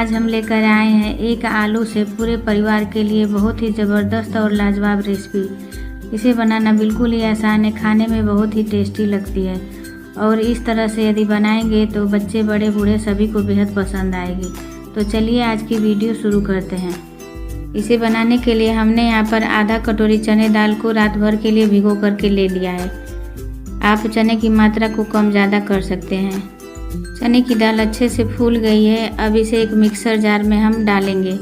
आज हम लेकर आए हैं एक आलू से पूरे परिवार के लिए बहुत ही ज़बरदस्त और लाजवाब रेसिपी। इसे बनाना बिल्कुल ही आसान है, खाने में बहुत ही टेस्टी लगती है और इस तरह से यदि बनाएंगे तो बच्चे बड़े बूढ़े सभी को बेहद पसंद आएगी। तो चलिए आज की वीडियो शुरू करते हैं। इसे बनाने के लिए हमने यहाँ पर आधा कटोरी चने दाल को रात भर के लिए भिगो करके ले लिया है। आप चने की मात्रा को कम ज़्यादा कर सकते हैं। चने की दाल अच्छे से फूल गई है। अब इसे एक मिक्सर जार में हम डालेंगे।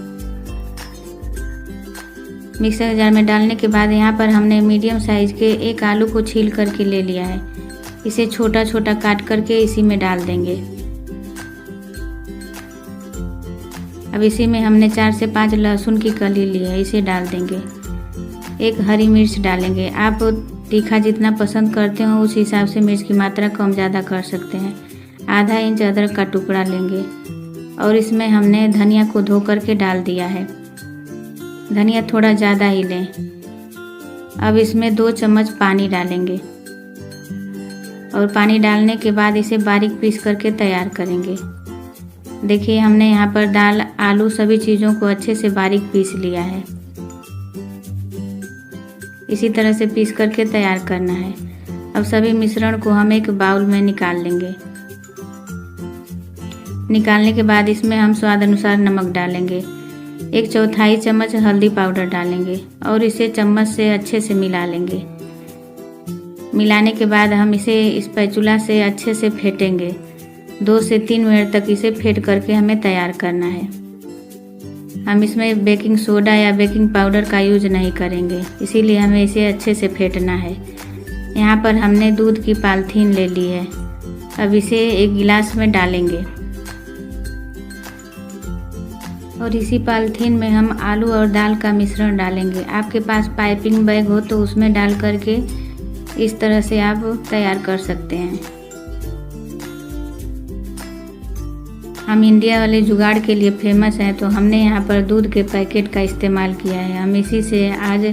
मिक्सर जार में डालने के बाद यहाँ पर हमने मीडियम साइज के एक आलू को छील करके ले लिया है। इसे छोटा छोटा काट करके इसी में डाल देंगे। अब इसी में हमने 4 से 5 लहसुन की कली ली है, इसे डाल देंगे। एक हरी मिर्च डालेंगे। आप तीखा जितना पसंद करते हो उस हिसाब से मिर्च की मात्रा कम ज़्यादा कर सकते हैं। आधा इंच अदरक का टुकड़ा लेंगे और इसमें हमने धनिया को धो करके डाल दिया है। धनिया थोड़ा ज़्यादा ही लें। अब इसमें 2 चम्मच पानी डालेंगे और पानी डालने के बाद इसे बारीक पीस करके तैयार करेंगे। देखिए हमने यहाँ पर दाल, आलू सभी चीज़ों को अच्छे से बारीक पीस लिया है। इसी तरह से पीस करके तैयार करना है। अब सभी मिश्रण को हम एक बाउल में निकाल लेंगे। निकालने के बाद इसमें हम स्वाद अनुसार नमक डालेंगे। 1/4 चम्मच हल्दी पाउडर डालेंगे और इसे चम्मच से अच्छे से मिला लेंगे। मिलाने के बाद हम इसे स्पैचुला से अच्छे से फेंटेंगे। 2 से 3 मिनट तक इसे फेंट करके हमें तैयार करना है। हम इसमें बेकिंग सोडा या बेकिंग पाउडर का यूज नहीं करेंगे, इसीलिए हमें इसे अच्छे से फेंटना है। यहाँ पर हमने दूध की पॉलिथीन ले ली है। अब इसे एक गिलास में डालेंगे और इसी पॉलिथीन में हम आलू और दाल का मिश्रण डालेंगे। आपके पास पाइपिंग बैग हो तो उसमें डाल करके इस तरह से आप तैयार कर सकते हैं। हम इंडिया वाले जुगाड़ के लिए फेमस हैं, तो हमने यहाँ पर दूध के पैकेट का इस्तेमाल किया है। हम इसी से आज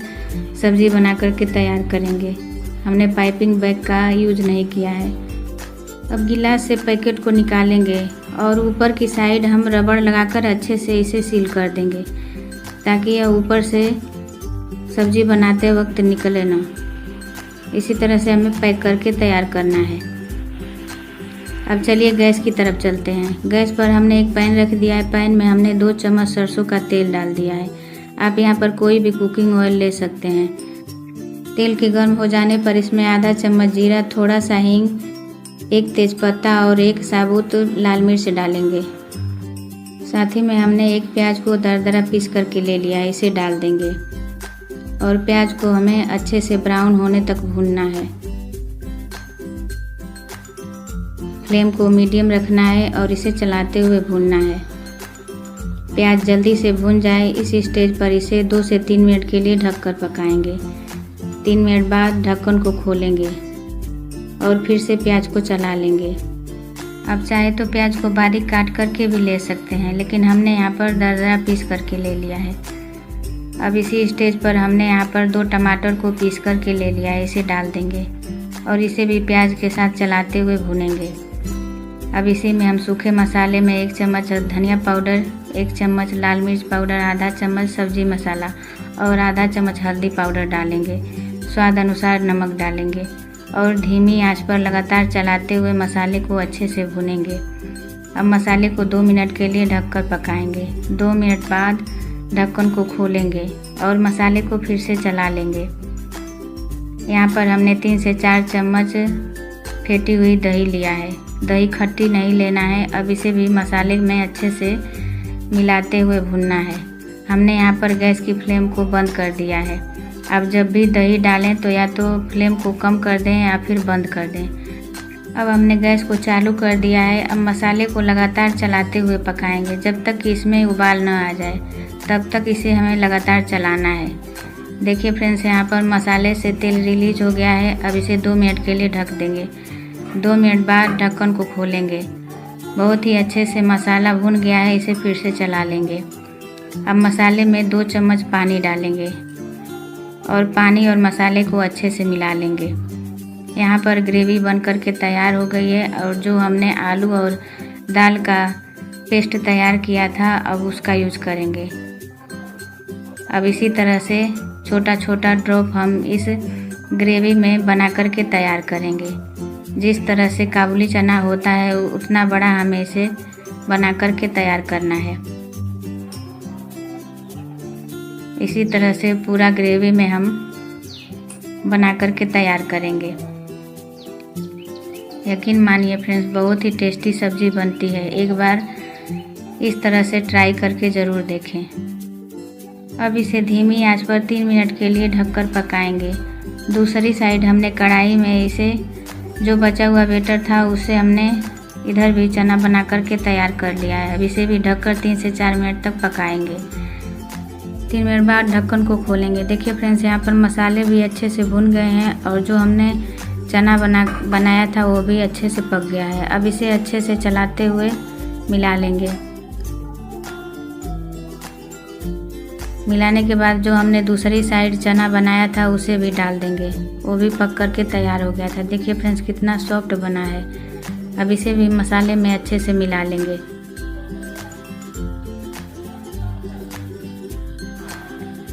सब्ज़ी बना करके तैयार करेंगे। हमने पाइपिंग बैग का यूज नहीं किया है। अब गिलास से पैकेट को निकालेंगे और ऊपर की साइड हम रबड़ लगाकर अच्छे से इसे सील कर देंगे, ताकि यह ऊपर से सब्ज़ी बनाते वक्त निकले ना। इसी तरह से हमें पैक करके तैयार करना है। अब चलिए गैस की तरफ चलते हैं। गैस पर हमने एक पैन रख दिया है। पैन में हमने 2 चम्मच सरसों का तेल डाल दिया है। आप यहाँ पर कोई भी कुकिंग ऑयल ले सकते हैं। तेल के गर्म हो जाने पर इसमें आधा चम्मच जीरा, थोड़ा सा हींग, 1 तेज़पत्ता और 1 साबुत लाल मिर्च डालेंगे। साथ ही में हमने एक प्याज को दरदरा पीस करके ले लिया है, इसे डाल देंगे और प्याज को हमें अच्छे से ब्राउन होने तक भूनना है। फ्लेम को मीडियम रखना है और इसे चलाते हुए भूनना है। प्याज जल्दी से भून जाए इस स्टेज पर इसे 2 से 3 मिनट के लिए ढककर पकाएंगे। 3 मिनट बाद ढक्कन को खोलेंगे और फिर से प्याज को चला लेंगे। आप चाहे तो प्याज को बारीक काट करके भी ले सकते हैं, लेकिन हमने यहाँ पर दरदरा पीस करके ले लिया है। अब इसी स्टेज पर हमने यहाँ पर 2 टमाटर को पीस करके ले लिया है, इसे डाल देंगे और इसे भी प्याज के साथ चलाते हुए भूनेंगे। अब इसी में हम सूखे मसाले में 1 चम्मच धनिया पाउडर, 1 चम्मच लाल मिर्च पाउडर, आधा चम्मच सब्जी मसाला और आधा चम्मच हल्दी पाउडर डालेंगे। स्वाद अनुसार नमक डालेंगे और धीमी आंच पर लगातार चलाते हुए मसाले को अच्छे से भूनेंगे। अब मसाले को 2 मिनट के लिए ढककर पकाएंगे। 2 मिनट बाद ढक्कन को खोलेंगे और मसाले को फिर से चला लेंगे। यहाँ पर हमने 3 से 4 चम्मच फेंटी हुई दही लिया है। दही खट्टी नहीं लेना है। अब इसे भी मसाले में अच्छे से मिलाते हुए भूनना है। हमने यहाँ पर गैस की फ्लेम को बंद कर दिया है। अब जब भी दही डालें तो या तो फ्लेम को कम कर दें या फिर बंद कर दें। अब हमने गैस को चालू कर दिया है। अब मसाले को लगातार चलाते हुए पकाएंगे जब तक कि इसमें उबाल न आ जाए, तब तक इसे हमें लगातार चलाना है। देखिए फ्रेंड्स, यहाँ पर मसाले से तेल रिलीज हो गया है। अब इसे 2 मिनट के लिए ढक देंगे। 2 मिनट बाद ढक्कन को खोलेंगे। बहुत ही अच्छे से मसाला भुन गया है, इसे फिर से चला लेंगे। अब मसाले में 2 चम्मच पानी डालेंगे और पानी और मसाले को अच्छे से मिला लेंगे। यहाँ पर ग्रेवी बन करके तैयार हो गई है और जो हमने आलू और दाल का पेस्ट तैयार किया था, अब उसका यूज करेंगे। अब इसी तरह से छोटा छोटा ड्रॉप हम इस ग्रेवी में बना करके तैयार करेंगे। जिस तरह से काबुली चना होता है उतना बड़ा हमें इसे बना करके तैयार करना है। इसी तरह से पूरा ग्रेवी में हम बना करके तैयार करेंगे। यकीन मानिए फ्रेंड्स, बहुत ही टेस्टी सब्जी बनती है। एक बार इस तरह से ट्राई करके ज़रूर देखें। अब इसे धीमी आंच पर 3 मिनट के लिए ढककर पकाएंगे। दूसरी साइड हमने कढ़ाई में इसे जो बचा हुआ बैटर था उससे हमने इधर भी चना बना करके तैयार कर लिया है। अब इसे भी ढककर 3 से 4 मिनट तक पकाएंगे। 3 मिनट बाद ढक्कन को खोलेंगे। देखिए फ्रेंड्स, यहाँ पर मसाले भी अच्छे से भुन गए हैं और जो हमने चना बनाया था वो भी अच्छे से पक गया है। अब इसे अच्छे से चलाते हुए मिला लेंगे। मिलाने के बाद जो हमने दूसरी साइड चना बनाया था उसे भी डाल देंगे। वो भी पक करके तैयार हो गया था। देखिए फ्रेंड्स, कितना सॉफ्ट बना है। अब इसे भी मसाले में अच्छे से मिला लेंगे।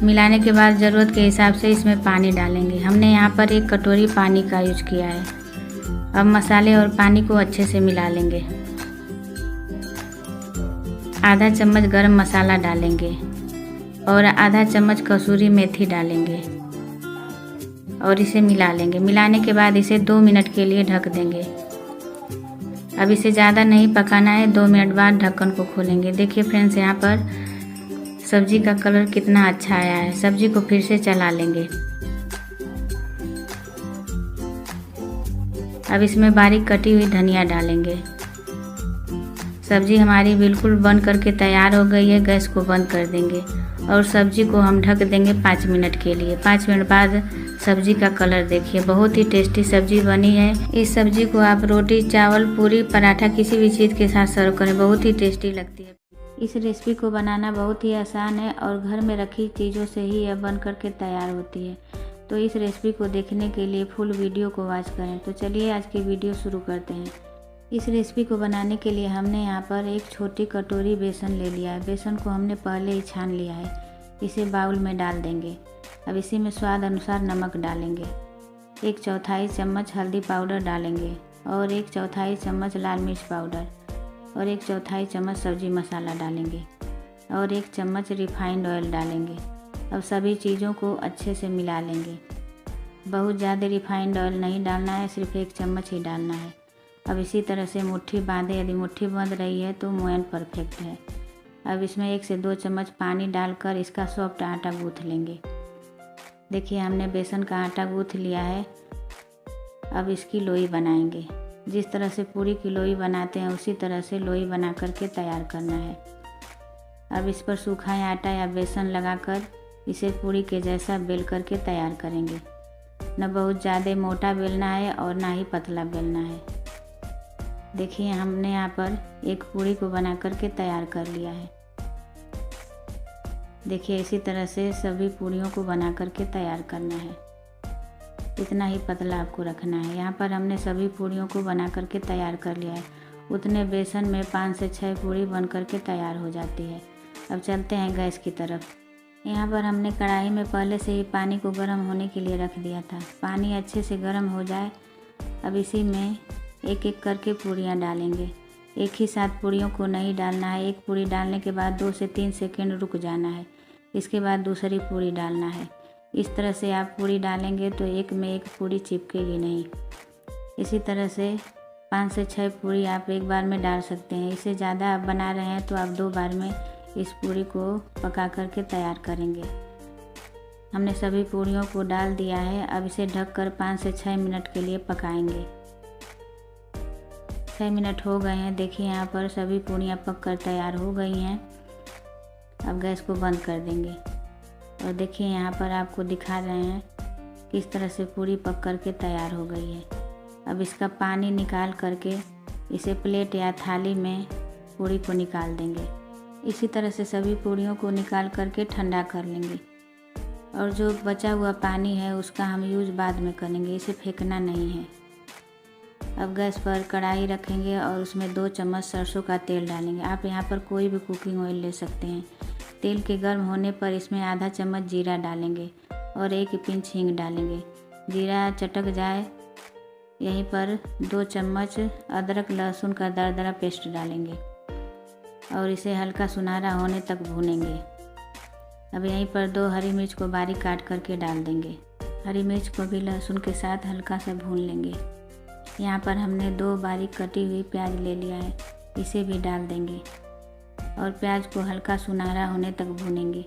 मिलाने के बाद ज़रूरत के हिसाब से इसमें पानी डालेंगे। हमने यहाँ पर 1 कटोरी पानी का यूज किया है। अब मसाले और पानी को अच्छे से मिला लेंगे। आधा चम्मच गरम मसाला डालेंगे और आधा चम्मच कसूरी मेथी डालेंगे और इसे मिला लेंगे। मिलाने के बाद इसे 2 मिनट के लिए ढक देंगे। अब इसे ज़्यादा नहीं पकाना है। 2 मिनट बाद ढक्कन को खोलेंगे। देखिए फ्रेंड्स, यहाँ पर सब्जी का कलर कितना अच्छा आया है। सब्जी को फिर से चला लेंगे। अब इसमें बारीक कटी हुई धनिया डालेंगे। सब्जी हमारी बिल्कुल बन करके तैयार हो गई है। गैस को बंद कर देंगे और सब्जी को हम ढक देंगे 5 मिनट के लिए। 5 मिनट बाद सब्जी का कलर देखिए, बहुत ही टेस्टी सब्जी बनी है। इस सब्जी को आप रोटी, चावल, पूरी, पराठा किसी भी चीज़ के साथ सर्व करें, बहुत ही टेस्टी लगती है। इस रेसिपी को बनाना बहुत ही आसान है और घर में रखी चीज़ों से ही यह बन करके तैयार होती है। तो इस रेसिपी को देखने के लिए फुल वीडियो को वॉच करें। तो चलिए आज की वीडियो शुरू करते हैं। इस रेसिपी को बनाने के लिए हमने यहाँ पर 1 छोटी कटोरी बेसन ले लिया है। बेसन को हमने पहले ही छान लिया है। इसे बाउल में डाल देंगे। अब इसी में स्वाद अनुसार नमक डालेंगे। 1/4 चम्मच हल्दी पाउडर डालेंगे और 1/4 चम्मच लाल मिर्च पाउडर और 1/4 चम्मच सब्जी मसाला डालेंगे और 1 चम्मच रिफाइंड ऑयल डालेंगे। अब सभी चीज़ों को अच्छे से मिला लेंगे। बहुत ज़्यादा रिफाइंड ऑयल नहीं डालना है, सिर्फ 1 चम्मच ही डालना है। अब इसी तरह से मुट्ठी बांधे। यदि मुट्ठी बंध रही है तो मोयन परफेक्ट है। अब इसमें 1 से 2 चम्मच पानी डालकर इसका सॉफ्ट आटा गूँथ लेंगे। देखिए हमने बेसन का आटा गूँथ लिया है। अब इसकी लोई बनाएंगे। जिस तरह से पूरी की लोई बनाते हैं उसी तरह से लोई बना करके तैयार करना है। अब इस पर सूखा आटा या बेसन लगाकर इसे पूरी के जैसा बेल करके तैयार करेंगे। न बहुत ज़्यादा मोटा बेलना है और ना ही पतला बेलना है। देखिए हमने यहाँ पर एक पूरी को बना करके तैयार कर लिया है। देखिए इसी तरह से सभी पूरियों को बना करके तैयार करना है। इतना ही पतला आपको रखना है। यहाँ पर हमने सभी पूरियों को बना करके तैयार कर लिया है। उतने बेसन में 5 से 6 पूरी बन करके तैयार हो जाती है। अब चलते हैं गैस की तरफ। यहाँ पर हमने कढ़ाई में पहले से ही पानी को गर्म होने के लिए रख दिया था। पानी अच्छे से गर्म हो जाए, अब इसी में एक एक करके पूरियाँ डालेंगे। एक ही साथ पूरियों को नहीं डालना है। एक पूरी डालने के बाद 2 से 3 सेकंड रुक जाना है। इसके बाद दूसरी पूरी डालना है। इस तरह से आप पूरी डालेंगे तो एक में एक पूरी चिपकेगी नहीं। इसी तरह से 5 से 6 पूरी आप एक बार में डाल सकते हैं। इससे ज़्यादा आप बना रहे हैं तो आप 2 बार में इस पूरी को पका करके तैयार करेंगे। हमने सभी पूरियों को डाल दिया है। अब इसे ढककर 5 से 6 मिनट के लिए पकाएंगे। 6 मिनट हो गए हैं। देखिए यहाँ पर सभी पूरियाँ पक कर तैयार हो गई हैं। अब गैस को बंद कर देंगे और देखिए यहाँ पर आपको दिखा रहे हैं किस तरह से पूरी पक करके तैयार हो गई है। अब इसका पानी निकाल करके इसे प्लेट या थाली में पूरी को निकाल देंगे। इसी तरह से सभी पूरियों को निकाल करके ठंडा कर लेंगे और जो बचा हुआ पानी है उसका हम यूज़ बाद में करेंगे। इसे फेंकना नहीं है। अब गैस पर कढ़ाई रखेंगे और उसमें 2 चम्मच सरसों का तेल डालेंगे। आप यहाँ पर कोई भी कुकिंग ऑयल ले सकते हैं। तेल के गर्म होने पर इसमें आधा चम्मच जीरा डालेंगे और 1 पिंच हींग डालेंगे। जीरा चटक जाए यहीं पर 2 चम्मच अदरक लहसुन का दरदरा पेस्ट डालेंगे और इसे हल्का सुनहरा होने तक भूनेंगे। अब यहीं पर 2 हरी मिर्च को बारीक काट करके डाल देंगे। हरी मिर्च को भी लहसुन के साथ हल्का सा भून लेंगे। यहाँ पर हमने 2 बारीक कटी हुई प्याज ले लिया है, इसे भी डाल देंगे और प्याज को हल्का सुनहरा होने तक भूनेंगे।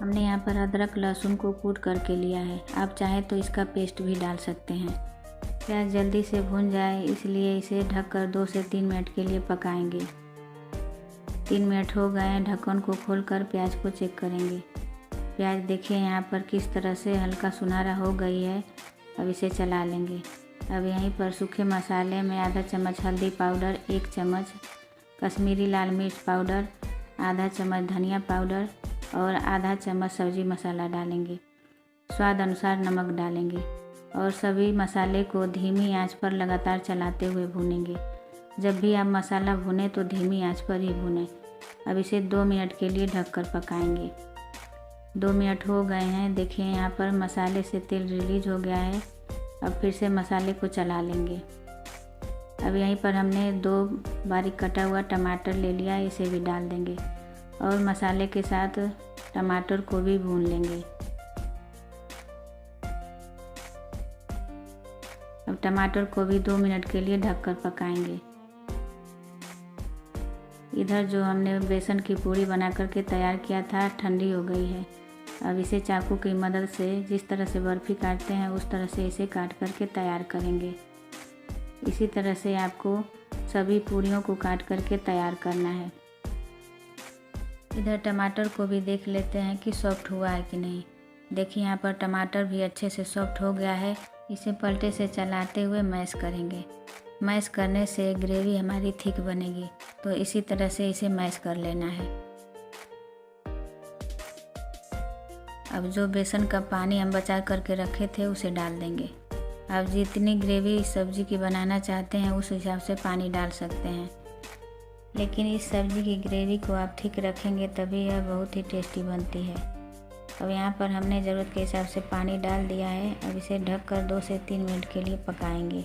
हमने यहाँ पर अदरक लहसुन को कूट करके लिया है, आप चाहें तो इसका पेस्ट भी डाल सकते हैं। प्याज जल्दी से भून जाए इसलिए इसे ढककर 2 से 3 मिनट के लिए पकाएंगे। 3 मिनट हो गए हैं, ढक्कन को खोलकर प्याज को चेक करेंगे। प्याज देखिए यहाँ पर किस तरह से हल्का सुनहरा हो गई है। अब इसे चला लेंगे। अब यहीं पर सूखे मसाले में आधा चम्मच हल्दी पाउडर, 1 चम्मच कश्मीरी लाल मिर्च पाउडर, आधा चम्मच धनिया पाउडर और आधा चम्मच सब्जी मसाला डालेंगे। स्वाद अनुसार नमक डालेंगे और सभी मसाले को धीमी आंच पर लगातार चलाते हुए भूनेंगे। जब भी आप मसाला भुनें तो धीमी आंच पर ही भुनें। अब इसे 2 मिनट के लिए ढककर पकाएंगे। 2 मिनट हो गए हैं, देखिए यहाँ पर मसाले से तेल रिलीज हो गया है। अब फिर से मसाले को चला लेंगे। अब यहीं पर हमने 2 बारीक कटा हुआ टमाटर ले लिया है, इसे भी डाल देंगे और मसाले के साथ टमाटर को भी भून लेंगे। अब टमाटर को भी 2 मिनट के लिए ढककर पकाएंगे। इधर जो हमने बेसन की पूरी बना करके तैयार किया था ठंडी हो गई है। अब इसे चाकू की मदद से जिस तरह से बर्फ़ी काटते हैं उस तरह से इसे काट करके तैयार करेंगे। इसी तरह से आपको सभी पूरियों को काट करके तैयार करना है। इधर टमाटर को भी देख लेते हैं कि सॉफ्ट हुआ है कि नहीं। देखिए यहाँ पर टमाटर भी अच्छे से सॉफ्ट हो गया है। इसे पलटे से चलाते हुए मैश करेंगे। मैश करने से ग्रेवी हमारी थिक बनेगी, तो इसी तरह से इसे मैश कर लेना है। अब जो बेसन का पानी हम बचा करके रखे थे उसे डाल देंगे। आप जितनी ग्रेवी इस सब्ज़ी की बनाना चाहते हैं उस हिसाब से पानी डाल सकते हैं, लेकिन इस सब्ज़ी की ग्रेवी को आप ठीक रखेंगे तभी यह बहुत ही टेस्टी बनती है। अब यहाँ पर हमने ज़रूरत के हिसाब से पानी डाल दिया है। अब इसे ढककर 2 से 3 मिनट के लिए पकाएंगे।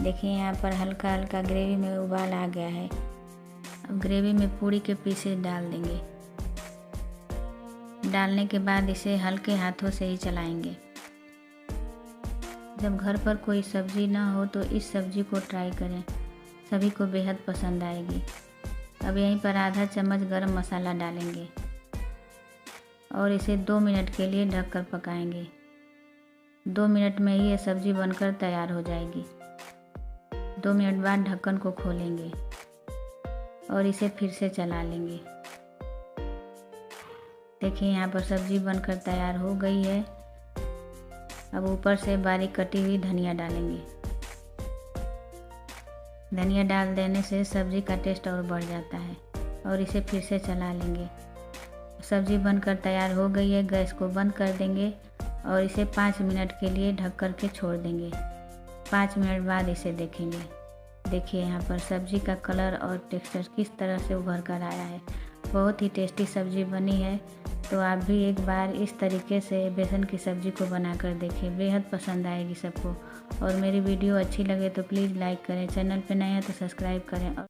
देखिए यहाँ पर हल्का हल्का ग्रेवी में उबाल आ गया है। अब ग्रेवी में पूरी के पीसेस डाल देंगे। डालने के बाद इसे हल्के हाथों से ही चलाएंगे। जब घर पर कोई सब्ज़ी ना हो तो इस सब्ज़ी को ट्राई करें, सभी को बेहद पसंद आएगी। अब यहीं पर आधा चम्मच गरम मसाला डालेंगे और इसे 2 मिनट के लिए ढककर पकाएंगे। 2 मिनट में ही ये सब्ज़ी बनकर तैयार हो जाएगी। 2 मिनट बाद ढक्कन को खोलेंगे और इसे फिर से चला लेंगे। देखिए यहाँ पर सब्ज़ी बनकर तैयार हो गई है। अब ऊपर से बारीक कटी हुई धनिया डालेंगे। धनिया डाल देने से सब्ज़ी का टेस्ट और बढ़ जाता है और इसे फिर से चला लेंगे। सब्ज़ी बनकर तैयार हो गई है। गैस को बंद कर देंगे और इसे 5 मिनट के लिए ढक कर के छोड़ देंगे। 5 मिनट बाद इसे देखेंगे। देखिए यहाँ पर सब्ज़ी का कलर और टेक्सचर किस तरह से उभर कर आया है। बहुत ही टेस्टी सब्ज़ी बनी है। तो आप भी एक बार इस तरीके से बेसन की सब्ज़ी को बनाकर देखिए, बेहद पसंद आएगी सबको। और मेरी वीडियो अच्छी लगे तो प्लीज़ लाइक करें, चैनल पे नए हैं तो सब्सक्राइब करें।